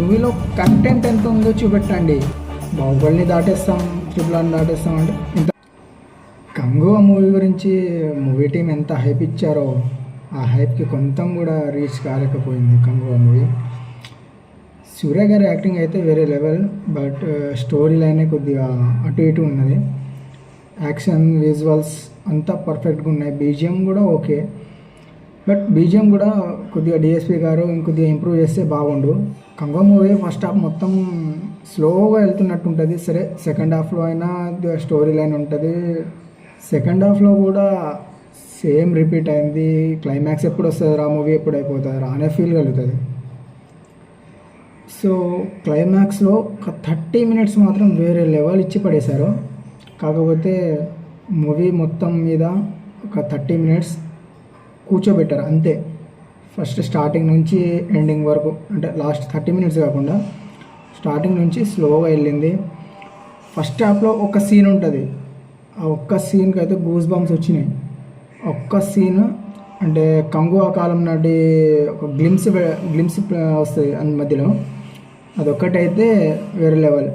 మూవీలో కంటెంట్ ఎంత ఉందో చూపెట్టండి. బాహుబలిని దాటేస్తాం, ట్రిపుల్ దాటేస్తాం అంటే ఇంత. కంగువా మూవీ గురించి మూవీ టీం ఎంత హైప్ ఇచ్చారో ఆ హైప్కి కొంచెం కూడా రీచ్ కాలేకపోయింది కంగువా మూవీ. సూర్య గారి యాక్టింగ్ అయితే వేరే లెవెల్, బట్ స్టోరీ లైనే కొద్దిగా అటు ఇటు ఉన్నది. యాక్షన్ విజువల్స్ అంతా పర్ఫెక్ట్గా ఉన్నాయి. బీజిఎం కూడా ఓకే, బట్ బీజిఎం కూడా కొద్దిగా డిఎస్పి గారు ఇంకొద్దిగా ఇంప్రూవ్ చేస్తే బాగుండు. కంగువా మూవీ ఫస్ట్ హాఫ్ మొత్తం స్లోగా వెళ్తున్నట్టు ఉంటుంది. సరే సెకండ్ హాఫ్లో అయినా స్టోరీ లైన్ ఉంటుంది. సెకండ్ హాఫ్లో కూడా సేమ్ రిపీట్ అయింది. క్లైమాక్స్ ఎప్పుడు వస్తుంది రా, మూవీ ఎప్పుడు అయిపోతుంది రా అనే ఫీల్ కలుగుతుంది. సో క్లైమాక్స్లో ఒక 30 minutes మాత్రం వేరే లెవెల్ ఇచ్చి పడేశారు. కాకపోతే మూవీ మొత్తం మీద ఒక 30 minutes కూర్చోబెట్టారు అంతే. ఫస్ట్ స్టార్టింగ్ నుంచి ఎండింగ్ వరకు, అంటే లాస్ట్ 30 minutes కాకుండా స్టార్టింగ్ నుంచి స్లోగా వెళ్ళింది. ఫస్ట్ హాఫ్లో ఒక సీన్ ఉంటుంది. ఆ ఒక్క సీన్కి అయితే గూస్ బంప్స్ వచ్చినాయి. ఒక్క సీన్ అంటే కంగువా కాలం నాటి ఒక గ్లిమ్స్ వస్తుంది అందు మధ్యలో, అదొక్కటైతే వేరే లెవెల్.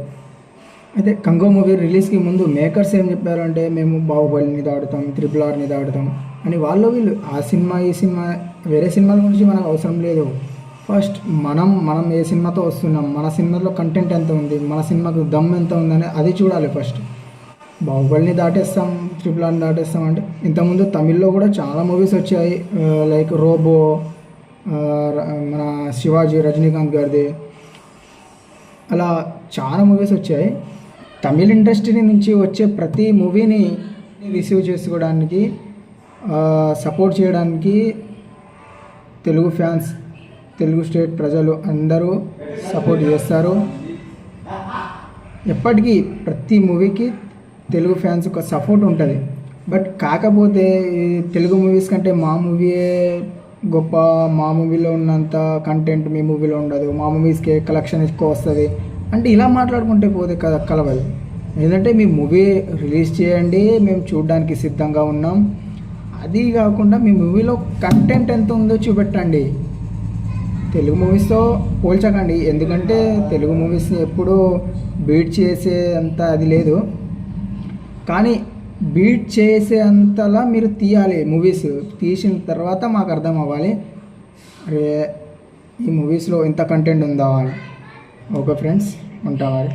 అయితే కంగువా మూవీ రిలీజ్కి ముందు మేకర్స్ ఏం చెప్పారు అంటే, మేము బాహుబలిని దాడుతాం, RRRని దాడుతాం అని వాళ్ళు వీళ్ళు. ఆ సినిమా ఈ సినిమా వేరే సినిమాల గురించి మనకు అవసరం లేదు. ఫస్ట్ మనం ఏ సినిమాతో వస్తున్నాం, మన సినిమాలో కంటెంట్ ఎంత ఉంది, మన సినిమాకు దమ్ ఎంత ఉందని అది చూడాలి ఫస్ట్. బాహుబలిని దాటేస్తాం, RRRని దాటేస్తాం అంటే ఇంతకుముందు తమిళ్లో కూడా చాలా మూవీస్ వచ్చాయి. లైక్ రోబో, మన శివాజీ రజనీకాంత్ గారిది, అలా చాలా మూవీస్ వచ్చాయి. తమిళ ఇండస్ట్రీ నుంచి వచ్చే ప్రతి మూవీని రిసీవ్ చేసుకోవడానికి, సపోర్ట్ చేయడానికి తెలుగు ఫ్యాన్స్, తెలుగు స్టేట్ ప్రజలు అందరూ సపోర్ట్ చేస్తారు. ఎప్పటికీ ప్రతి మూవీకి తెలుగు ఫ్యాన్స్ ఒక సపోర్ట్ ఉంటుంది. బట్ కాకపోతే ఈ తెలుగు మూవీస్ కంటే మా మూవీయే గొప్ప, మా మూవీలో ఉన్నంత కంటెంట్ మీ మూవీలో ఉండదు, మా మూవీస్కి కలెక్షన్ ఎక్కువ వస్తుంది అంటే ఇలా మాట్లాడుకుంటే పోతే కదా కలవదు. ఎందుకంటే మీ మూవీ రిలీజ్ చేయండి, మేము చూడడానికి సిద్ధంగా ఉన్నాం. అది కాకుండా మీ మూవీలో కంటెంట్ ఎంత ఉందో చూపెట్టండి. తెలుగు మూవీస్తో పోల్చకండి, ఎందుకంటే తెలుగు మూవీస్ని ఎప్పుడూ బీట్ చేసే అంత అది లేదు. కానీ బీట్ చేసే అంతలా మీరు తీయాలి. మూవీస్ తీసిన తర్వాత మాకు అర్థం అవ్వాలి, అరే ఈ మూవీస్లో ఇంత కంటెంట్ ఉందా అని. ఓకే ఫ్రెండ్స్, ఉంటాం మరి.